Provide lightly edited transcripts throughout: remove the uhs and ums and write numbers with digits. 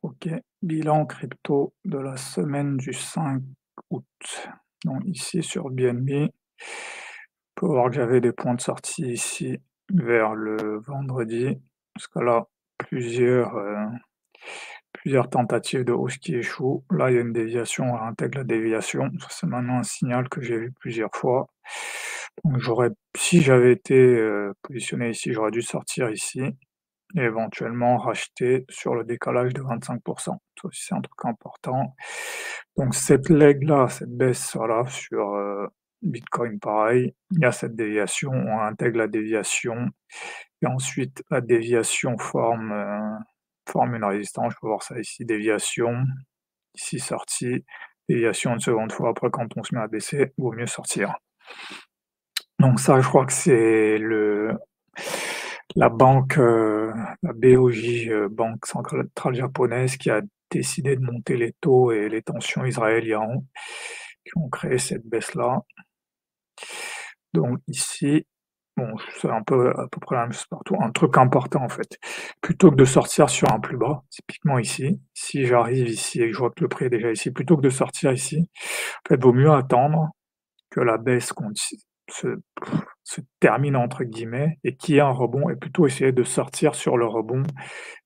OK, bilan crypto de la semaine du 5 août. Donc ici sur BNB, on peut voir que j'avais des points de sortie ici vers le vendredi, parce que là, plusieurs, plusieurs tentatives de hausse qui échouent. Là, il y a une déviation, on intègre la déviation. Ça, c'est maintenant un signal que j'ai vu plusieurs fois. Donc j'aurais si j'avais été, positionné ici, j'aurais dû sortir ici et éventuellement racheter sur le décalage de 25. Ça aussi, c'est un truc important. Donc cette leg-là, cette baisse, voilà, sur, Bitcoin, pareil, il y a cette déviation, on intègre la déviation et ensuite la déviation forme une résistance. Je peux voir ça ici, déviation, ici sortie, déviation une seconde fois. Après, quand on se met à baisser, il vaut mieux sortir. Donc ça, je crois que c'est le la banque, la BOJ, banque centrale japonaise qui a décidé de monter les taux et les tensions Israël-Iran qui ont créé cette baisse-là. Donc ici, bon, c'est un peu à peu près la même chose partout. Un truc important en fait, plutôt que de sortir sur un plus bas, typiquement ici, si j'arrive ici et que je vois que le prix est déjà ici, plutôt que de sortir ici, en fait, vaut mieux attendre que la baisse se se «termine» entre guillemets et qu'il y ait un rebond et plutôt essayer de sortir sur le rebond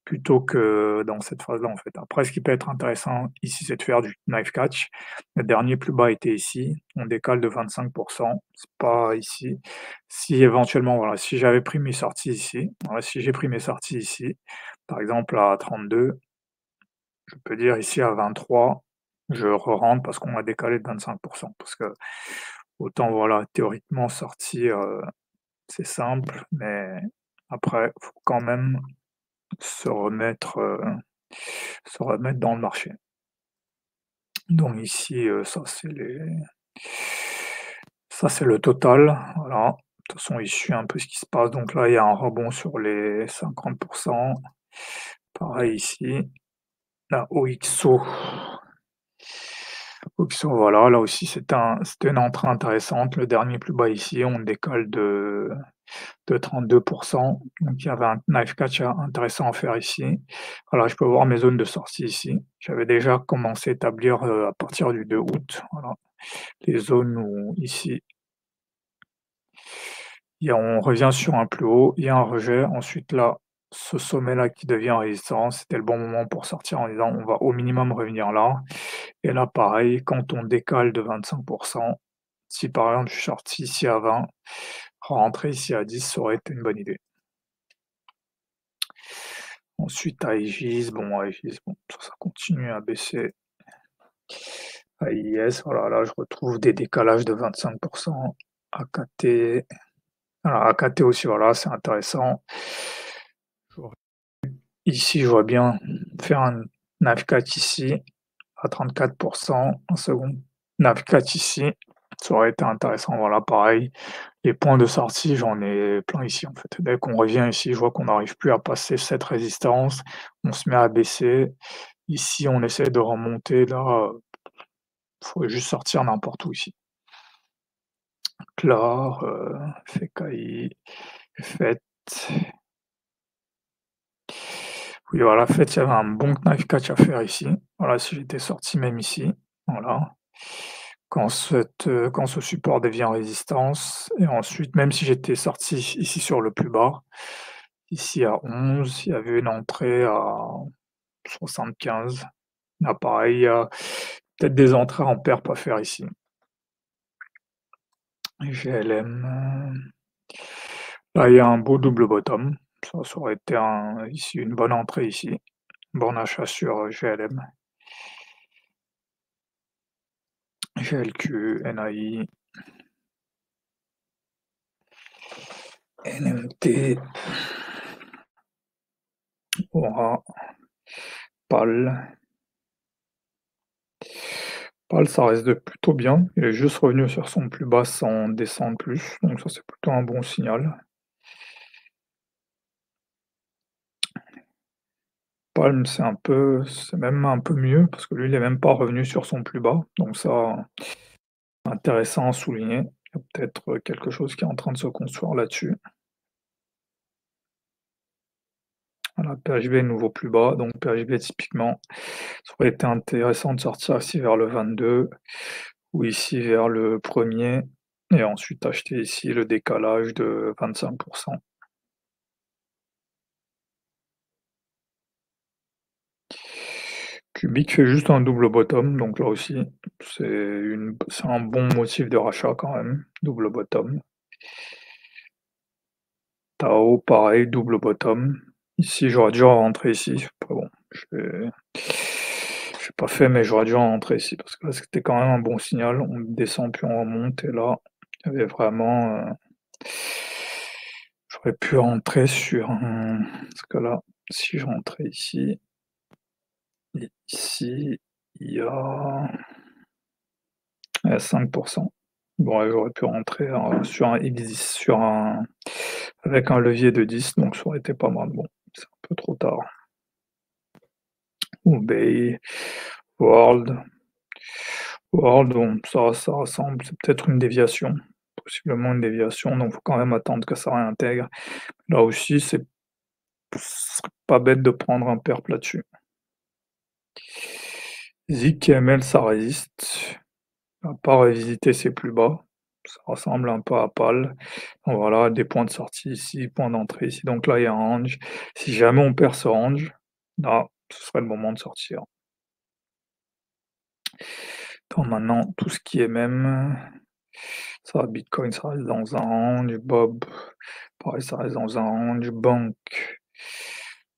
plutôt que dans cette phase-là, en fait. Après, ce qui peut être intéressant ici, c'est de faire du knife catch. Le dernier plus bas était ici, on décale de 25, c'est pas ici. Si éventuellement, voilà, si j'avais pris mes sorties ici, voilà, si j'ai pris mes sorties ici, par exemple à 32, je peux dire ici à 23, je re-rentre parce qu'on m'a décalé de 25. Parce que autant, voilà, théoriquement sortir, c'est simple, mais après, faut quand même se remettre, dans le marché. Donc ici, ça c'est le total, voilà. De toute façon, il suit un peu ce qui se passe, donc là, il y a un rebond sur les 50. Pareil ici, la OXO, voilà, là aussi c'était une entrée intéressante. Le dernier plus bas ici, on décolle de 32. Donc il y avait un knife catch intéressant à faire ici. Voilà, je peux voir mes zones de sortie ici. J'avais déjà commencé à établir, à partir du 2 août, voilà, les zones où ici, on revient sur un plus haut, il y a un rejet. Ensuite là, ce sommet-là qui devient résistance, c'était le bon moment pour sortir en disant: «On va au minimum revenir là» et là pareil, quand on décale de 25, si par exemple je suis sorti ici à 20, rentrer ici à 10, ça aurait été une bonne idée. Ensuite Aegis, bon, ça continue à baisser. AIS, voilà, là je retrouve des décalages de 25. AKT, voilà, AKT aussi, voilà, c'est intéressant. J'aurais ici, je vois bien faire un NAV4 ici à 34, un second NAV4 ici, ça aurait été intéressant, voilà, pareil. Les points de sortie, j'en ai plein ici, en fait. Dès qu'on revient ici, je vois qu'on n'arrive plus à passer cette résistance, on se met à baisser. Ici, on essaie de remonter, là, faut juste sortir n'importe où ici. Clore, Fekaï, FET. Oui, voilà, FET, il y avait un bon knife catch à faire ici. Voilà, si j'étais sorti même ici, voilà. Quand ce support devient résistance et ensuite, même si j'étais sorti ici sur le plus bas, ici à 11, il y avait une entrée à 75. Là, pareil, il y a peut-être des entrées en perp à faire ici. GLM, là, il y a un beau double bottom. Ça aurait été ici une bonne entrée ici. Bon achat sur GLM. GLQ, NAI, NMT, Aura, PAL. PAL, ça reste de plutôt bien. Il est juste revenu sur son plus bas sans descendre plus, donc ça c'est plutôt un bon signal. Palm, c'est même un peu mieux parce que lui, il est même pas revenu sur son plus bas, donc ça, intéressant à souligner. Il y a peut-être quelque chose qui est en train de se construire là-dessus. Voilà, PHB nouveau plus bas, donc PHB typiquement, ça aurait été intéressant de sortir ici vers le 22 ou ici vers le 1er et ensuite acheter ici le décalage de 25. Cubic fait juste un double bottom, donc là aussi, c'est un bon motif de rachat quand même, double bottom. Tao, pareil, double bottom. Ici, j'aurais dû rentrer ici. Après bon, j'ai pas fait, mais j'aurais dû rentrer ici parce que là, c'était quand même un bon signal. On descend puis on remonte et là, il y avait vraiment, j'aurais pu rentrer sur un parce que là, si je rentrais ici et ici, il y a 5. Bon, ouais, j'aurais pu rentrer, sur un X10, avec un levier de 10, donc ça aurait été pas mal. Bon, c'est un peu trop tard. Bay, World. World, bon, ça ressemble, c'est peut-être une déviation, possiblement une déviation, donc faut quand même attendre que ça réintègre. Là aussi, ce serait pas bête de prendre un perp là-dessus. ZKML, ça résiste, ça n'a pas revisité ses plus bas, ça ressemble un peu à PAL. Donc voilà, des points de sortie ici, points d'entrée ici, donc là il y a un range. Si jamais on perd ce range, là, ce serait le moment de sortir. Attends, maintenant, tout ce qui est même, ça, Bitcoin, ça reste dans un range, Bob, pareil, ça reste dans un range, Bank,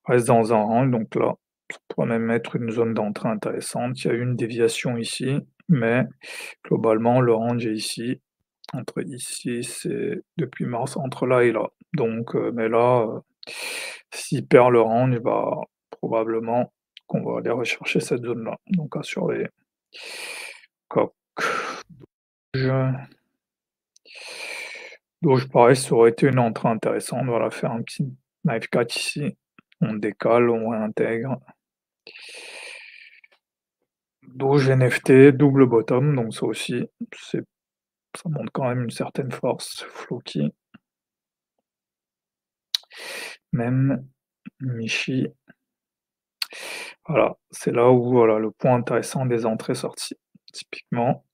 reste dans un range, donc là, ça pourrait même être une zone d'entrée intéressante. Il y a eu une déviation ici, mais globalement, le range est ici. Entre ici, c'est depuis mars, entre là et là. Donc, mais là, s'il perd le range, bah, probablement qu'on va aller rechercher cette zone-là. Donc à surveiller. Coq. Doge, pareil, ça aurait été une entrée intéressante. Voilà, faire un petit knife cut ici. On décale, on réintègre. Doge NFT, double bottom, donc ça aussi, ça montre quand même une certaine force. Floki. Même Michi. Voilà, c'est là où voilà le point intéressant des entrées-sorties. Typiquement,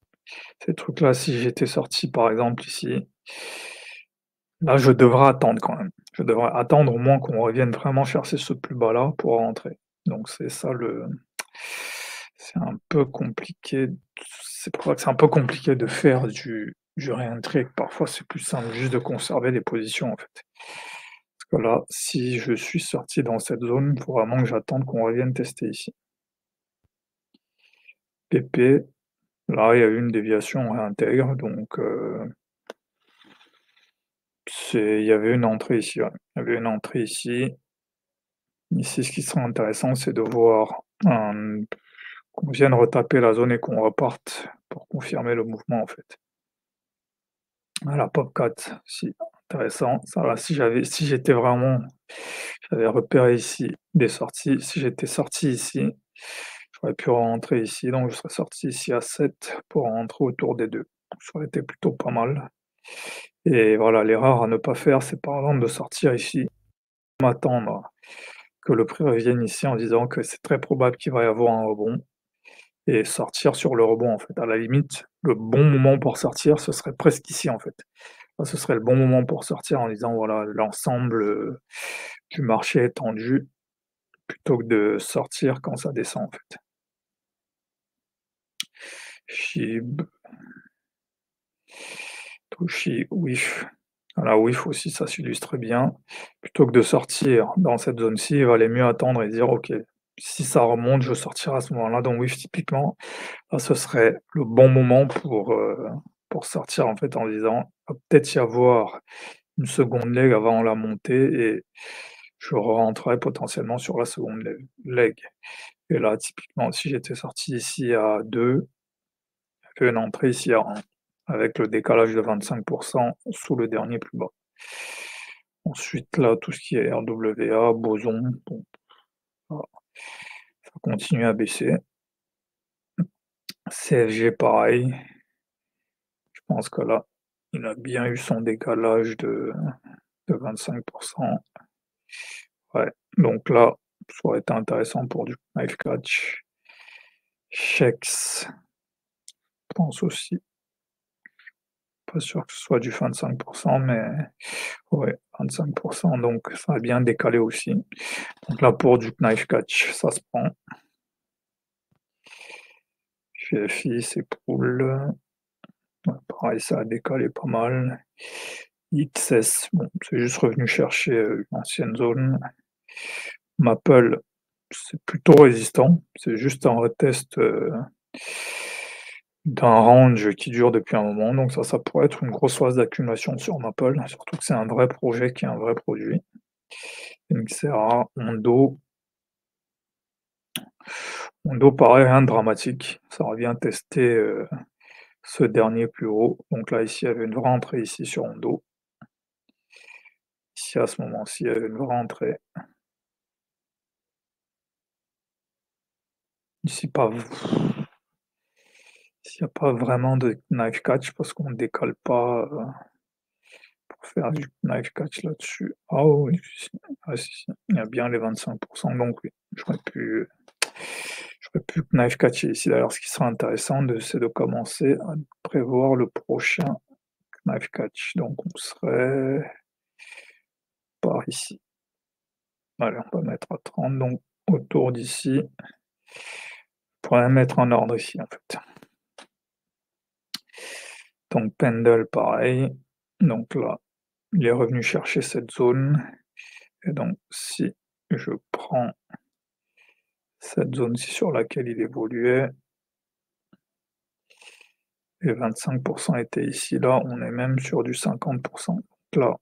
ces trucs-là, si j'étais sorti par exemple ici, là je devrais attendre quand même. Je devrais attendre au moins qu'on revienne vraiment chercher ce plus bas là pour rentrer. Donc c'est ça c'est un peu compliqué. C'est pour ça que c'est un peu compliqué de faire du réentry. Parfois c'est plus simple juste de conserver des positions en fait. Parce que là, si je suis sorti dans cette zone, il faut vraiment que j'attende qu'on revienne tester ici. PP, là, il y a eu une déviation, on réintègre, donc il y avait une entrée ici, ouais. Il y avait une entrée ici. Ici, ce qui serait intéressant, c'est de voir qu'on vienne retaper la zone et qu'on reparte pour confirmer le mouvement, en fait. Voilà, pop 4, si, intéressant. Ça va, si j'avais repéré ici des sorties, si j'étais sorti ici, j'aurais pu rentrer ici, donc je serais sorti ici à 7 pour rentrer autour des 2. Ça aurait été plutôt pas mal. Et voilà, l'erreur à ne pas faire, c'est par exemple de sortir ici, m'attendre que le prix revienne ici en disant que c'est très probable qu'il va y avoir un rebond et sortir sur le rebond en fait. À la limite, le bon moment pour sortir, ce serait presque ici en fait. Là, ce serait le bon moment pour sortir en disant voilà, l'ensemble du marché est tendu plutôt que de sortir quand ça descend en fait. Shib, Toshi, WIF. Voilà, WIF aussi, ça s'illustre bien. Plutôt que de sortir dans cette zone-ci, il valait mieux attendre et dire ok, si ça remonte, je sortirai à ce moment-là. Donc WIF typiquement, là, ce serait le bon moment pour sortir en fait en disant va peut-être y avoir une seconde leg avant la montée et je rentrerai potentiellement sur la seconde leg. Et là, typiquement, si j'étais sorti ici à 2, il y avait une entrée ici à 1, avec le décalage de 25 sous le dernier plus bas. Ensuite, là, tout ce qui est RWA, boson, bon, voilà, ça continue à baisser. CFG, pareil. Je pense que là, il a bien eu son décalage de 25. Ouais, Donc là, ça aurait été intéressant pour du knife catch. Checks, je pense aussi. Pas sûr que ce soit du 25, mais ouais, 25, donc ça a bien décalé aussi. Donc là, pour du knife catch, ça se prend. GFI, c'est cool. Ouais, pareil, ça a décalé pas mal. XS, bon, c'est juste revenu chercher, une ancienne zone. Maple, c'est plutôt résistant, c'est juste un retest, d'un range qui dure depuis un moment, donc ça pourrait être une grosse phase d'accumulation sur Maple, surtout que c'est un vrai projet qui est un vrai produit. Nxera, Hondo pareil, rien de dramatique, ça revient tester, ce dernier plus haut, donc là, ici, il y avait une vraie entrée ici sur Hondo. Ici, à ce moment-ci, il y avait une vraie entrée. Ici, pas v Ici, il y a pas vraiment de knife catch parce qu'on ne décale pas, pour faire du knife catch là-dessus. Ah oui, si, si. Ah si, si, il y a bien les 25, donc oui, j'aurais pu knife catcher ici. D'ailleurs, ce qui serait intéressant c'est de commencer à prévoir le prochain knife catch. Donc on serait par ici. Allez, on va mettre à 30, donc autour d'ici. On pourrait mettre en ordre ici, en fait. Donc Pendle, pareil. Donc là, il est revenu chercher cette zone. Et donc, si je prends cette zone-ci sur laquelle il évoluait, et 25 étaient ici, là, on est même sur du 50. Donc là,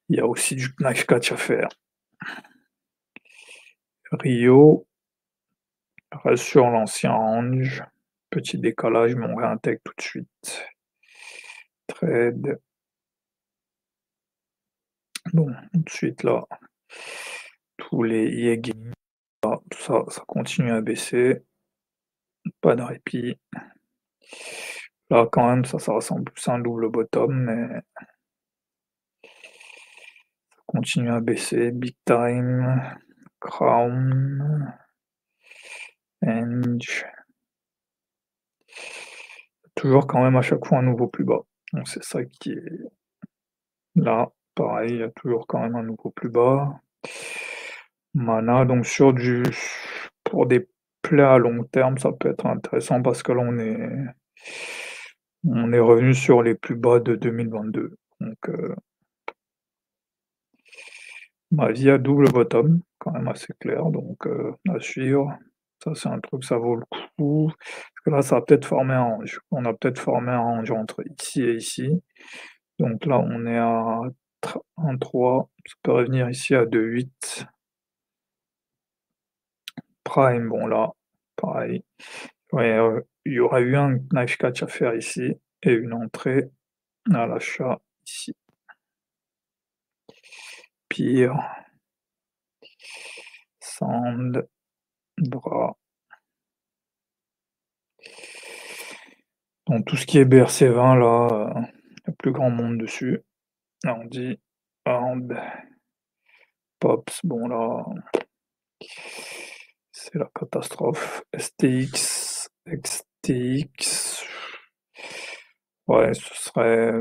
il y a aussi du knife catch à faire. Rio reste sur l'ancien range. Petit décalage, mais on réintègre tout de suite. Trade. Bon, tout de suite là, tous les YEG, tout ça, ça continue à baisser. Pas de répit. Là, quand même, ça ressemble plus à un double bottom, mais ça continue à baisser. Big Time, Crown, Edge. Toujours quand même à chaque fois un nouveau plus bas. Donc c'est ça qui est là, pareil, il y a toujours quand même un nouveau plus bas. Mana, donc pour des plays à long terme, ça peut être intéressant parce que là on est revenu sur les plus bas de 2022. Donc ma vie à double bottom, quand même assez clair, donc à suivre. Ça, c'est un truc, ça vaut le coup. Parce que là, ça va peut-être former un range. On a peut-être formé un range entre ici et ici. Donc là, on est à 1,3. Ça peut revenir ici à 2,8. Prime, bon là, pareil. Ouais, il y aurait eu un knife catch à faire ici et une entrée à l'achat ici. Pire. Sand, bras. Donc tout ce qui est BRC20 là, il y a plus grand monde dessus. Là on dit Hard, Pops, bon là, c'est la catastrophe. STX, XTX, ouais, ce serait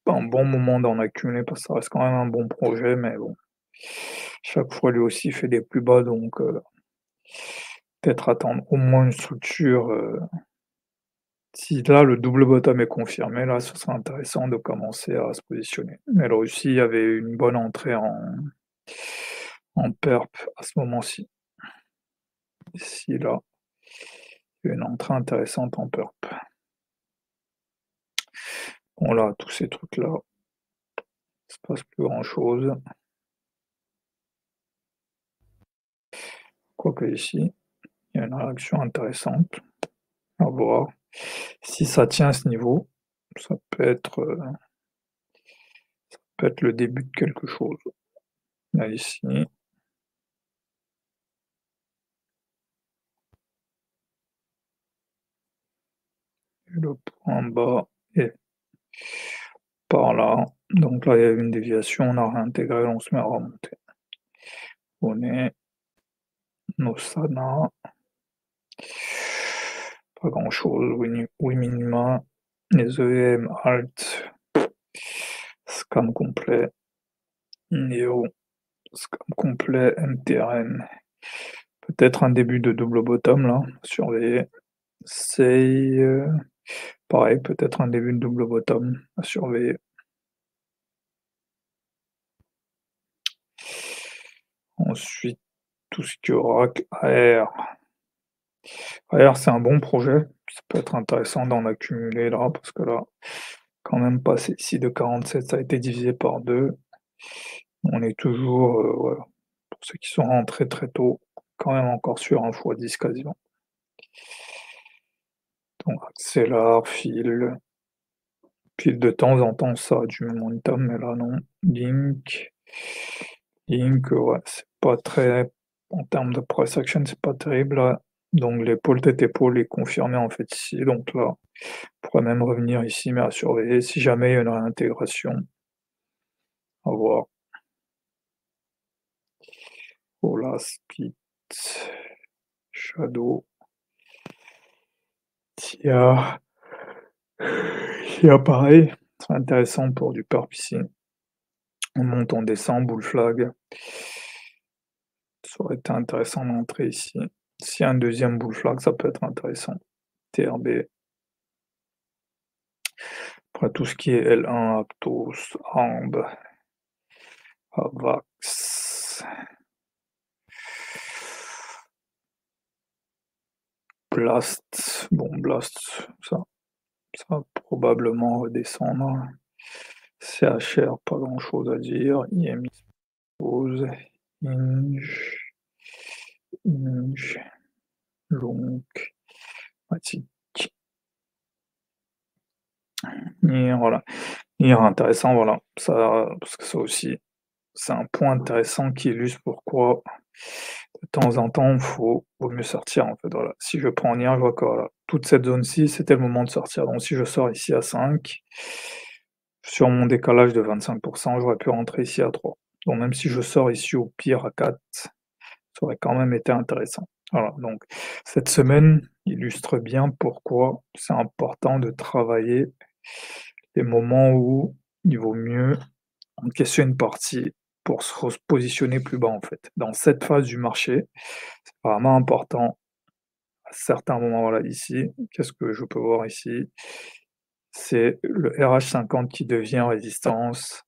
un bon moment d'en accumuler parce que ça reste quand même un bon projet, mais bon, chaque fois lui aussi fait des plus bas, donc peut-être attendre au moins une structure, si là le double bottom est confirmé, là ce serait intéressant de commencer à se positionner. Mais là aussi, il y avait une bonne entrée en perp à ce moment-ci. Ici, là, il y a une entrée intéressante en perp. Bon là, tous ces trucs-là, il se passe plus grand-chose. Quoique ici, il y a une réaction intéressante à voir. Si ça tient à ce niveau, ça peut être le début de quelque chose. Là ici, le point bas est par là. Donc là, il y a une déviation, on a réintégré, on se met à remonter. On est Nosana, pas grand-chose, Minima, les EM, Alt, scan complet, Neo, scan complet, MTRN. Peut-être un début de double bottom là, surveiller. Sei, pareil, peut-être un début de double bottom à surveiller. Ensuite, tout ce qui aura AR. AR, c'est un bon projet. Ça peut être intéressant d'en accumuler là, parce que là, quand même passer ici de 47, ça a été divisé par 2. On est toujours, voilà, pour ceux qui sont rentrés très tôt, quand même encore sur un x10 quasiment. Donc accélère, file de temps en temps ça a du momentum, mais là non. Link, ouais, c'est pas très, en termes de price action, c'est pas terrible là. Donc l'épaule tête épaule est confirmé en fait ici, donc là, on pourrait même revenir ici, mais à surveiller si jamais il y a une réintégration. À voir. Voilà, Split, Shadow, Tia, pareil, c'est intéressant pour du perp ici. On monte, on descend, bull flag. Ça aurait été intéressant d'entrer ici. S'il y a un deuxième bull flag, ça peut être intéressant. TRB. Après tout ce qui est L1, Aptos, Amb, Avax, Blast. Bon, Blast, ça va probablement redescendre. CHR, pas grand chose à dire. IMI pause. Inge, long, Matic. Voilà. Intéressant, voilà. Ça, parce que ça aussi, c'est un point intéressant qui illustre pourquoi de temps en temps, vaut mieux sortir en fait. Voilà. Si je prends en IR, je vois que voilà, toute cette zone-ci, c'était le moment de sortir. Donc si je sors ici à 5, sur mon décalage de 25%, j'aurais pu rentrer ici à 3. Donc même si je sors ici au pire à 4, ça aurait quand même été intéressant. Voilà, donc cette semaine illustre bien pourquoi c'est important de travailler les moments où il vaut mieux encaisser une partie pour se positionner plus bas en fait. Dans cette phase du marché, c'est vraiment important à certains moments, voilà ici, qu'est-ce que je peux voir ici? C'est le RH50 qui devient résistance.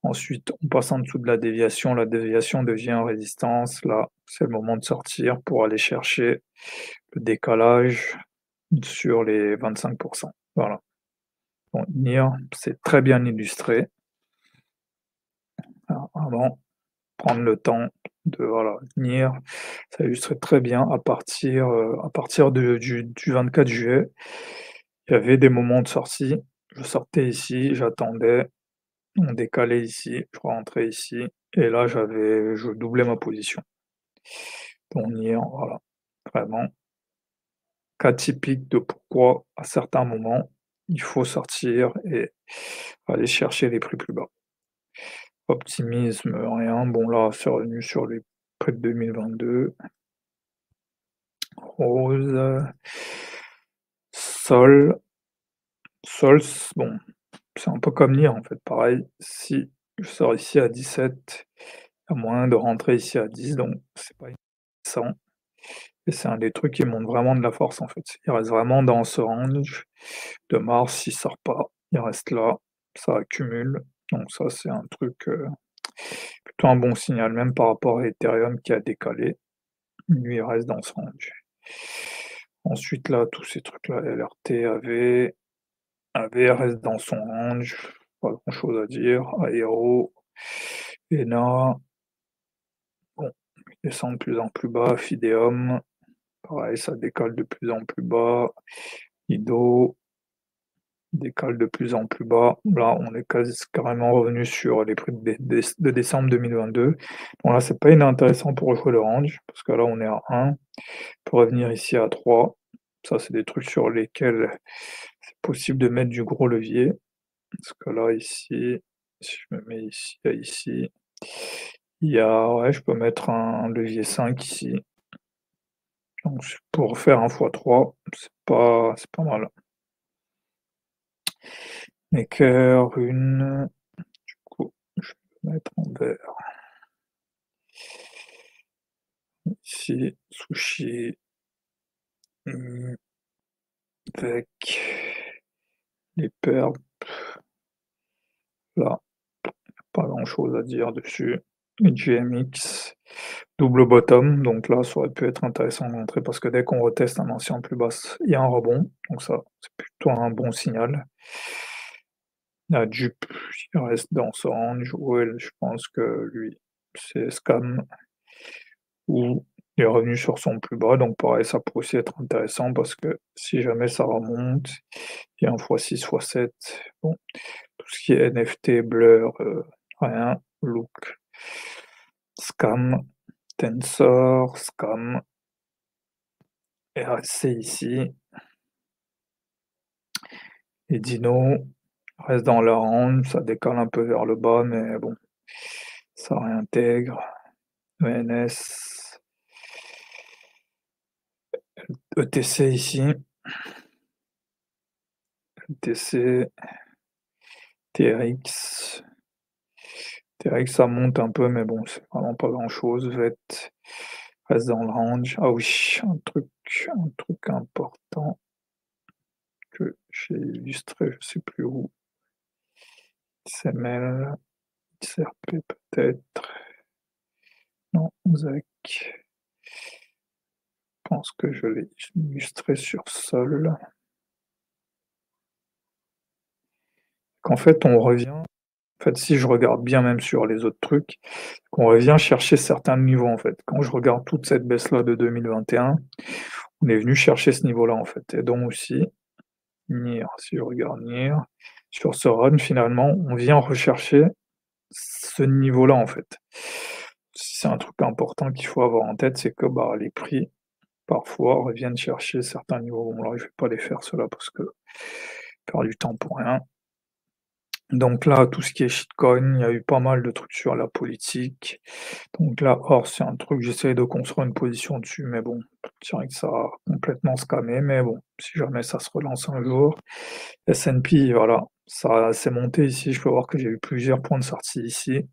Ensuite, on passe en dessous de la déviation devient résistance. Là, c'est le moment de sortir pour aller chercher le décalage sur les 25%. Voilà. Bon, NIR, c'est très bien illustré. Alors, vraiment, prendre le temps de voilà, NIR, ça illustre très bien à partir du 24 juillet. Il y avait des moments de sortie. Je sortais ici, j'attendais, on décalait ici, je rentrais ici, et là je doublais ma position. Donc NIR, voilà, vraiment cas typique de pourquoi à certains moments il faut sortir et aller chercher les prix plus bas. Optimisme, rien. Bon là, c'est revenu sur les près de 2022. Rose, Sol, bon, c'est un peu comme lire en fait. Pareil, si je sors ici à 17, il y a moyen de rentrer ici à 10, donc c'est pas intéressant. Et c'est un des trucs qui montre vraiment de la force en fait. Il reste vraiment dans ce range de Mars, il sort pas, il reste là, ça accumule. Donc ça, c'est un truc plutôt un bon signal, même par rapport à Ethereum qui a décalé. Lui, il reste dans ce range. Ensuite, là, tous ces trucs-là, LRT, AV reste dans son range, pas grand-chose à dire. Aéro, ENA, bon, il descend de plus en plus bas. Fideum, pareil, ça décale de plus en plus bas. IDO, décale de plus en plus bas. Là, on est carrément revenu sur les prix de décembre 2022. Bon, là, c'est pas inintéressant pour jouer le range, parce que là, on est à 1. Pour revenir ici à 3. Ça, c'est des trucs sur lesquels c'est possible de mettre du gros levier. Parce que là, ici, si je me mets ici à ici, Il y a ouais, je peux mettre un levier 5 ici, donc pour faire un fois 3, c'est pas mal. Maker, une, du coup, je peux mettre en vert. Ici, sushi, avec les perles, là, pas grand chose à dire dessus. Et GMX, double bottom, donc là, ça aurait pu être intéressant d'entrer parce que dès qu'on reteste un ancien plus basse, il y a un rebond, donc ça, c'est plutôt un bon signal. La dupe, il reste dans son range, ouais, je pense que lui, c'est scam ou il est revenu sur son plus bas, donc pareil, ça pourrait aussi être intéressant parce que si jamais ça remonte, il y a un x6, x7, bon, tout ce qui est NFT, Blur, rien, Look, Scam, Tensor, Scam, RSC ici, et Dino reste dans la range, ça décale un peu vers le bas, mais bon, ça réintègre. ENS, ETC ici, ETC, TRX. TRX ça monte un peu, mais bon, c'est vraiment pas grand-chose. VET reste dans le range. Ah oui, un truc important que j'ai illustré, je sais plus où. XML, XRP peut-être. Non, ZEC. Je pense que je l'ai illustré sur Sol. Qu'en fait, on revient. En fait, si je regarde bien même sur les autres trucs, on revient chercher certains niveaux en fait. Quand je regarde toute cette baisse-là de 2021, on est venu chercher ce niveau-là en fait. Et donc aussi, NIR, si je regarde NIR, sur ce run finalement, on vient rechercher ce niveau-là en fait. C'est un truc important qu'il faut avoir en tête, c'est que bah, les prix parfois reviennent chercher certains niveaux. Bon là, je vais pas les faire cela parce que perdre du temps pour rien. Donc là, tout ce qui est shitcoin, il y a eu pas mal de trucs sur la politique. Donc là, or, c'est un truc, j'essaie de construire une position dessus, mais bon, je dirais que ça a complètement scamé, mais bon, si jamais ça se relance un jour. S&P, voilà, ça s'est monté ici, je peux voir que j'ai eu plusieurs points de sortie ici.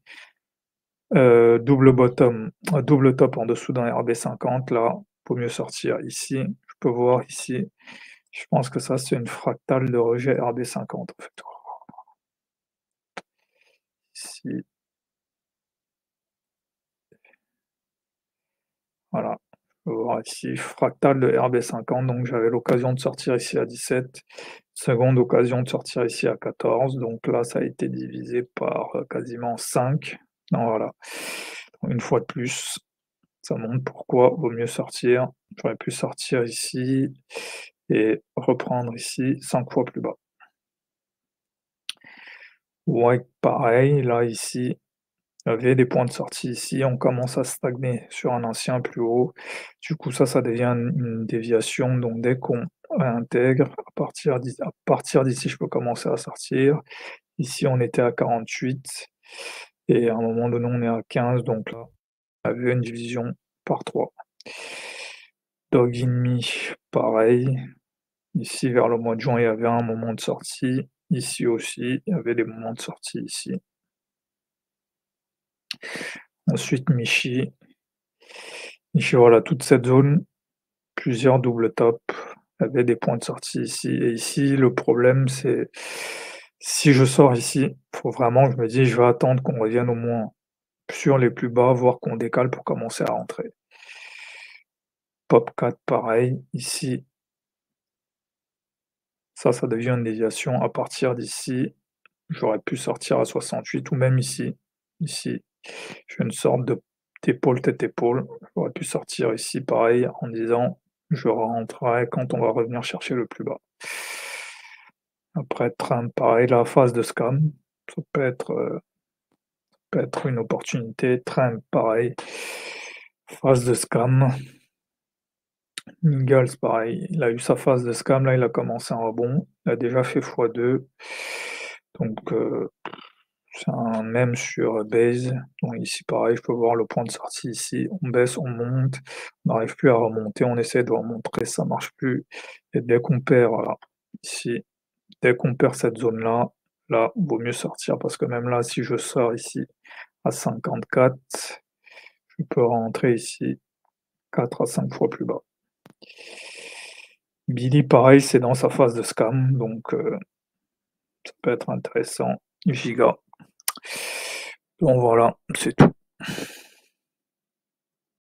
Double bottom, double top en dessous d'un RB50, là, faut mieux sortir ici. Je peux voir ici, je pense que ça, c'est une fractale de rejet RB50, en fait. Ici, voilà. On va voir ici, fractal de RB50, donc j'avais l'occasion de sortir ici à 17, seconde occasion de sortir ici à 14, donc là ça a été divisé par quasiment 5. Donc voilà, une fois de plus, ça montre pourquoi vaut mieux sortir. J'aurais pu sortir ici et reprendre ici 5 fois plus bas. Ouais, pareil, là ici, il y avait des points de sortie ici, on commence à stagner sur un ancien plus haut. Du coup, ça devient une déviation. Donc, dès qu'on réintègre, à partir d'ici, je peux commencer à sortir. Ici, on était à 48 et à un moment donné, on est à 15. Donc là, on avait une division par 3. Dog in pareil. Ici, vers le mois de juin, il y avait un moment de sortie. Ici aussi, il y avait des moments de sortie ici. Ensuite, Michi, voilà, toute cette zone, plusieurs double top, il y avait des points de sortie ici et ici. Le problème, c'est si je sors ici, faut vraiment je me dis: «Je vais attendre qu'on revienne au moins sur les plus bas, voire qu'on décale pour commencer à rentrer». Pop 4 pareil, ici, ça devient une déviation. À partir d'ici, j'aurais pu sortir à 68 ou même ici. Ici, je fais une sorte de d'épaule tête-épaule. J'aurais pu sortir ici pareil en disant: «Je rentrerai quand on va revenir chercher le plus bas». Après Trump, pareil, la phase de scam, ça peut être une opportunité. Trump, pareil, phase de scam. Ingalls, pareil, il a eu sa phase de scam, là, il a commencé un rebond. Il a déjà fait x2. Donc, C'est un mème sur Base. Donc ici pareil, je peux voir le point de sortie ici, on baisse, on monte, on n'arrive plus à remonter, on essaie de remonter, ça marche plus et dès qu'on perd, voilà, ici, dès qu'on perd cette zone-là, là, vaut mieux sortir parce que même là, si je sors ici à 54, je peux rentrer ici 4 à 5 fois plus bas. Billy, pareil, c'est dans sa phase de scam, donc ça peut être intéressant. Giga. Donc voilà, c'est tout.